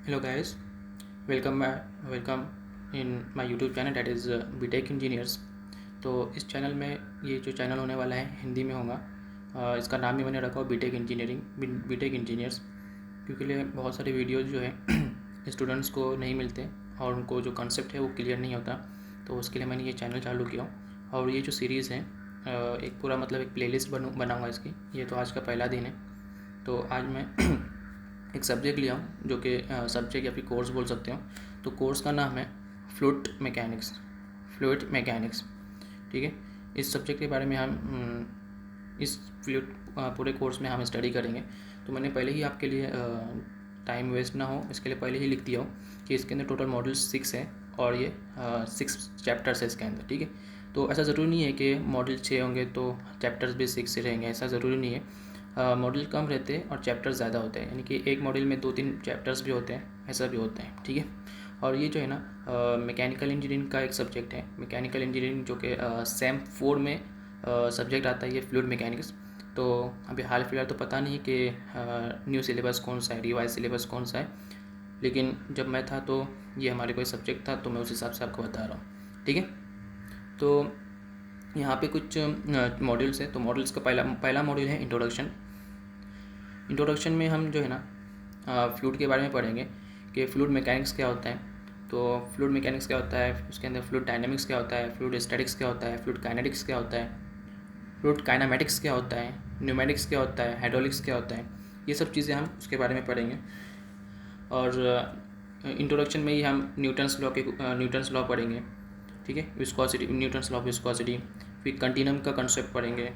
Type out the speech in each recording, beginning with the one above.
Hello guys, welcome in my YouTube channel that is BTech Engineers। तो इस channel में ये जो चैनल होने वाला है हिंदी में होगा। इसका नाम ही मैंने रखा हो बीटेक इंजीनियर्स, क्योंकि लिए बहुत सारे वीडियोज़ जो है स्टूडेंट्स को नहीं मिलते और उनको जो कॉन्सेप्ट है वो क्लियर नहीं होता। तो उसके लिए मैंने ये चैनल चालू किया और ये जो सीरीज़ है एक पूरा मतलब एक प्लेलिस्ट बनाऊँगा इसकी। ये तो आज का पहला दिन है। तो आज मैं एक सब्जेक्ट लिया हूँ जो कि सब्जेक्ट या फिर कोर्स बोल सकते हो। तो कोर्स का नाम है फ्लूइड मैकेनिक्स। ठीक है, इस सब्जेक्ट के बारे में हम इस फ्लूइड पूरे कोर्स में हम स्टडी करेंगे। तो मैंने पहले ही आपके लिए टाइम वेस्ट ना हो इसके लिए पहले ही लिख दिया हो कि इसके अंदर टोटल मॉड्यूल्स 6 है और ये 6 चैप्टर्स है इसके अंदर। ठीक है, तो ऐसा ज़रूरी नहीं है कि मॉड्यूल 6 होंगे तो चैप्टर्स भी 6 ही रहेंगे, ऐसा ज़रूरी नहीं है। मॉड्यूल कम रहते हैं और चैप्टर्स ज़्यादा होते हैं, यानी कि एक मॉड्यूल में 2-3 चैप्टर्स भी होते हैं, ऐसा भी होता है। ठीक है, और ये जो है ना मैकेनिकल इंजीनियरिंग का एक सब्जेक्ट है। मैकेनिकल इंजीनियरिंग जो कि सेम 4 में सब्जेक्ट आता है ये फ्लूइड मैकेनिक्स। तो अभी हाल फिलहाल तो पता नहीं कि न्यू सिलेबस कौन सा है, रिवाइज सिलेबस कौन सा है, लेकिन जब मैं था तो ये हमारे कोई सब्जेक्ट था तो मैं उस हिसाब से आपको बता रहा हूँ। ठीक है, तो यहाँ पे कुछ मॉड्यूल्स है। तो मॉड्यूल्स का पहला मॉड्यूल है इंट्रोडक्शन में हम जो है ना फ्लूइड के बारे में पढ़ेंगे कि फ्लूइड मैकेनिक्स क्या होता है। तो फ्लूइड मैकेनिक्स क्या होता है, उसके अंदर फ्लूइड डायनामिक्स क्या होता है, फ्लूइड स्टैटिक्स क्या होता है, फ्लूइड काइनेटिक्स क्या होता है, फ्लूइड काइनामेटिक्स क्या होता है, न्यूमेटिक्स क्या होता है, हाइड्रोलिक्स क्या होता है। ये सब चीज़ें हम उसके बारे में पढ़ेंगे। और इंट्रोडक्शन में ही हम न्यूटन्स लॉ पढ़ेंगे। ठीक है, viscosity, Newton's law of viscosity, फिर कंटिन्यूम का कंसेप्ट पढ़ेंगे,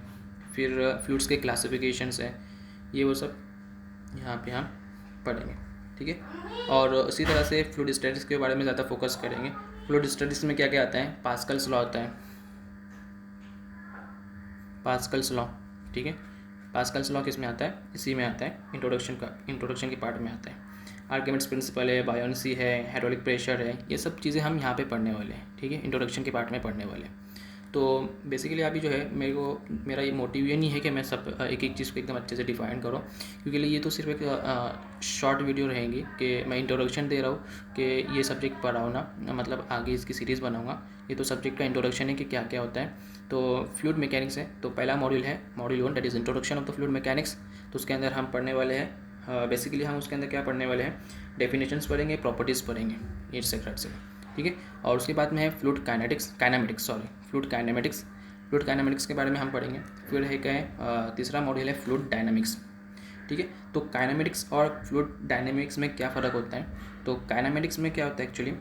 फिर फ्लूइड्स के क्लासिफिकेशंस है, ये वो सब यहाँ पे हम पढ़ेंगे। ठीक है, और इसी तरह से फ्लूइड स्टैटिक्स के बारे में ज़्यादा फोकस करेंगे। फ्लूइड स्टैटिक्स में क्या क्या आता है, पास्कल्स लॉ आता है, पास्कल्स लॉ। ठीक है, पास्कल्स लॉ किस में आता है, इसी में आता है, इंट्रोडक्शन के पार्ट में आता है। आर्किमिड्स प्रिंसिपल है, बायोनेसी है, हाइड्रोलिक प्रेशर है, ये सब चीज़ें हम यहाँ पे पढ़ने वाले हैं। ठीक है, इंट्रोडक्शन के पार्ट में पढ़ने वाले हैं। तो बेसिकली अभी जो है मेरा ये मोटिव ये नहीं है कि मैं सब एक एक चीज़ को एकदम अच्छे से डिफाइन करूँ, क्योंकि ये तो सिर्फ एक शॉर्ट वीडियो रहेंगी कि मैं इंट्रोडक्शन दे रहा हूँ कि ये सब्जेक्ट पढ़ाऊँ ना, मतलब आगे इसकी सीरीज़ बनाऊँगा। ये तो सब्जेक्ट का इंट्रोडक्शन है कि क्या क्या होता है। तो फ्लूइड मैकेनिक्स है, तो पहला मॉड्यूल है module 1, that is introduction of the fluid mechanics. तो उसके अंदर हम पढ़ने वाले हैं बेसिकली हम उसके अंदर क्या पढ़ने वाले हैं, डेफिनेशंस पढ़ेंगे, प्रॉपर्टीज़ पढ़ेंगे, ये सेक्रेट से। ठीक है, और उसके बाद में है फ्लूइड काइनेमेटिक्स के बारे में हम पढ़ेंगे। फिर है क्या है तीसरा मॉड्यूल है फ्लूइड डायनामिक्स। ठीक है, तो काइनेमेटिक्स और फ्लूइड डायनामिक्स में क्या फ़र्क होता है। तो काइनेमेटिक्स में क्या होता है एक्चुअली,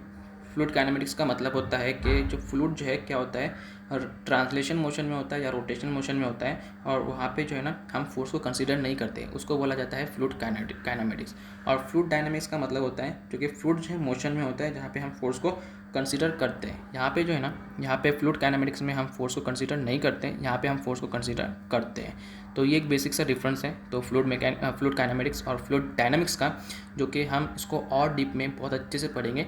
फ्लूइड काइनेमेटिक्स का मतलब होता है कि जो फ्लूइड जो है क्या होता है, और ट्रांसलेशन मोशन में होता है या रोटेशन मोशन में होता है, और वहाँ पे जो है ना हम फोर्स को कंसीडर नहीं करते, उसको बोला जाता है फ्लूइड काइनेमेटिक्स। और फ्लूइड डायनामिक्स का मतलब होता है जो कि फ्लूइड जो है मोशन में होता है, जहाँ पे हम फोर्स को कंसीडर करते हैं। यहाँ पे जो है ना, यहाँ पे फ्लूइड काइनेमेटिक्स में हम फोर्स को कंसीडर नहीं करते हैं, यहाँ पे हम फोर्स को कंसीडर करते हैं। तो ये एक बेसिक सा डिफरेंस है। तो फ्लूइड काइनेमेटिक्स और फ्लूइड डायनामिक्स का, जो कि हम इसको और डीप में बहुत अच्छे से पढ़ेंगे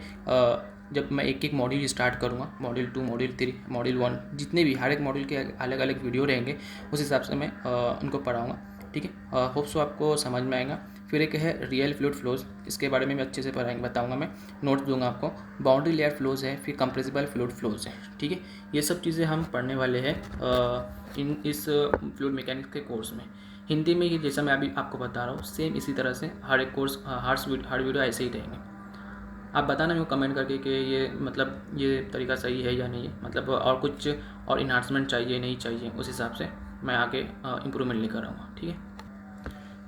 जब मैं एक एक मॉड्यूल स्टार्ट करूँगा, मॉड्यूल 2, मॉड्यूल 3, मॉड्यूल 1, जितने भी हर एक मॉड्यूल के अलग अलग वीडियो रहेंगे, उस हिसाब से मैं उनको पढ़ाऊँगा। ठीक है, होप सो आपको समझ में आएगा। फिर एक है रियल फ्लूइड फ्लोज, इसके बारे में भी अच्छे से बताऊँगा, मैं नोट्स दूंगा आपको। बाउंड्री लेयर फ्लोज है, फिर कंप्रेसिबल फ्लूइड फ्लोज है। ठीक है, ये सब चीज़ें हम पढ़ने वाले हैं इस फ्लूइड मैकेनिक्स के कोर्स में। हिंदी में ही जैसा मैं अभी आपको बता रहा हूँ, सेम इसी तरह से हर एक कोर्स हर वीडियो ऐसे ही रहेंगे। आप बताना मेरे को कमेंट करके कि ये मतलब ये तरीका सही है या नहीं है, मतलब और कुछ और इन्हांसमेंट चाहिए नहीं चाहिए, उस हिसाब से मैं आगे इम्प्रूवमेंट लेकर आऊँगा। ठीक है,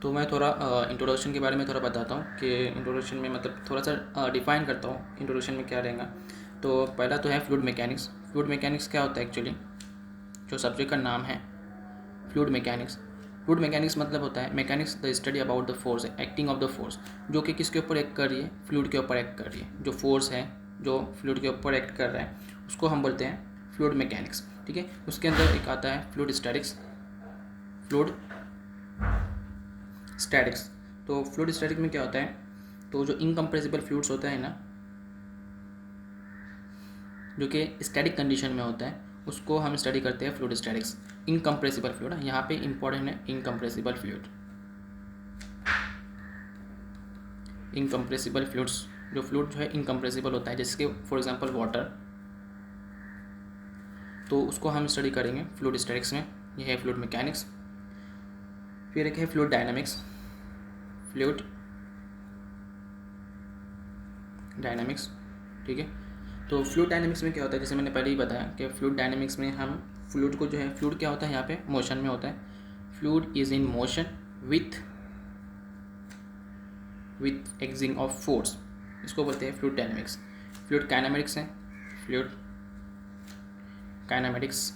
तो मैं थोड़ा इंट्रोडक्शन के बारे में थोड़ा बताता हूँ कि इंट्रोडक्शन में मतलब थोड़ा सा डिफाइन करता हूँ इंट्रोडक्शन में क्या रहेगा। तो पहला तो है फ्लूइड मैकेनिक्स क्या होता है एक्चुअली, जो सब्जेक्ट का नाम है फ्लूइड मैकेनिक्स मतलब होता है mechanics the study about the force, acting of the force, जो कि किसके ऊपर एक्ट कर रही है, फ्लूइड के ऊपर एक्ट कर रही है। जो फोर्स है जो फ्लूइड के ऊपर एक्ट कर रहा है उसको हम बोलते हैं फ्लूइड मैकेनिक्स। ठीक है, उसके अंदर एक आता है फ्लूइड स्टैटिक्स। तो फ्लूइड स्टैटिक में क्या होता है, तो जो इनकम्प्रेसिबल फ्लूइड्स होता है ना, जो कि स्टैटिक कंडीशन में होता है, उसको हम स्टडी करते हैं फ्लूइड स्टैटिक्स। इनकम्प्रेसिबल फ्लूइड, यहाँ पे इंपॉर्टेंट है इनकम्प्रेसिबल फ्लूइड। इनकम्प्रेसिबल फ्लूइड्स, जो फ्लूइड जो है इनकम्प्रेसिबल होता है, जैसे कि फॉर एग्जांपल वाटर, तो उसको हम स्टडी करेंगे फ्लूइड स्टैटिक्स में। यह है फ्लूइड मैकेनिक्स। फिर एक है फ्लूइड डायनामिक्स, फ्लूइड डायनामिक्स, ठीक है। तो फ्लूइड डायनामिक्स में क्या होता है, जैसे मैंने पहले ही बताया कि फ्लूइड डायनामिक्स में हम फ्लूइड को जो है, फ्लूइड क्या होता है यहाँ पे मोशन में होता है, fluid is in motion with acting of force, इसको बोलते हैं फ्लूइड डायनामिक्स। फ्लूइड काइनेमेटिक्स है, फ्लूइड काइनेमेटिक्स,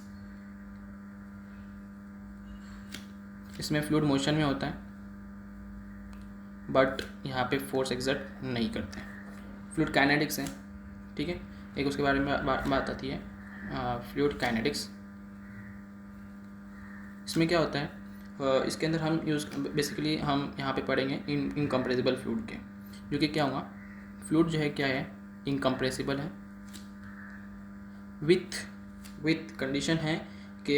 इसमें फ्लूइड मोशन में होता है बट यहाँ पे फोर्स एक्सर्ट नहीं करते हैं। फ्लूइड काइनेटिक्स है, ठीक है, एक उसके बारे में बात आती है फ्लूइड काइनेटिक्स। इसमें क्या होता है, इसके अंदर हम बेसिकली हम यहाँ पे पढ़ेंगे इनकम्प्रेसिबल फ्लूइड के, जो कि क्या हुआ, फ्लूइड जो है क्या है, इनकम्प्रेसिबल है विथ कंडीशन है कि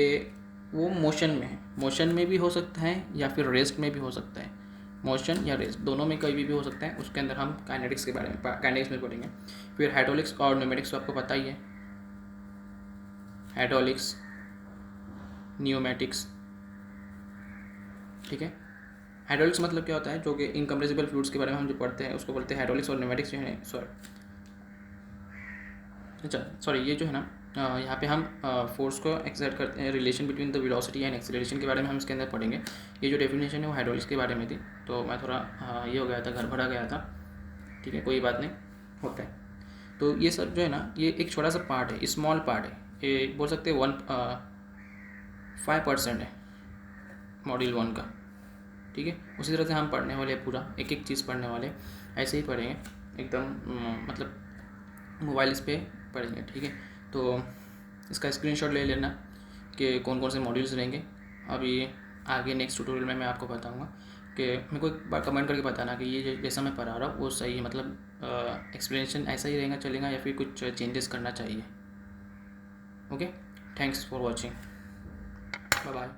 वो मोशन में है, मोशन में भी हो सकता है या फिर रेस्ट में भी हो सकता है, मोशन या रेस्ट दोनों में कहीं भी हो सकता है। उसके अंदर हम काइनेटिक्स के बारे में काइनेटिक्स में पढ़ेंगे। फिर हाइड्रोलिक्स और न्यूमेटिक्स तो आपको पता ही है, हाइड्रोलिक्स, न्यूमेटिक्स, ठीक है। हाइड्रोलिक्स मतलब क्या होता है, जो कि इनकम्प्रेसिबल फ्लूइड्स के बारे में हम जो पढ़ते हैं उसको बोलते हैं हाइड्रोलिक्स। और न्यूमेटिक्स जो है ये जो है ना, यहाँ पे हम फोर्स को एक्सर्ट करते हैं, relation between the velocity and acceleration के बारे में हम इसके अंदर पढ़ेंगे। ये जो डेफिनेशन है वो हाइड्रोलिक्स के बारे में थी, तो मैं थोड़ा ये हो गया था, घर भरा गया था, ठीक है, कोई बात नहीं, होता है। तो ये सब जो है ना, ये एक छोटा सा पार्ट है, स्मॉल पार्ट है, ये बोल सकते हैं 5% है मॉड्यूल 1 का, ठीक है। उसी तरह से हम पढ़ने वाले पूरा एक एक चीज़ पढ़ने वाले, ऐसे ही पढ़ेंगे एकदम, मतलब मोबाइल इस पर पढ़ेंगे, ठीक है। तो इसका स्क्रीनशॉट ले लेना कि कौन कौन से मॉड्यूल्स रहेंगे। अभी आगे नेक्स्ट ट्यूटोरियल में मैं आपको बताऊंगा कि मेरे को एक बार कमेंट करके बताना कि ये जैसा मैं पढ़ा रहा हूँ वो सही है, मतलब एक्सप्लेनेशन ऐसा ही रहेगा, चलेगा, या फिर कुछ चेंजेस करना चाहिए। Okay, thanks for watching, bye bye.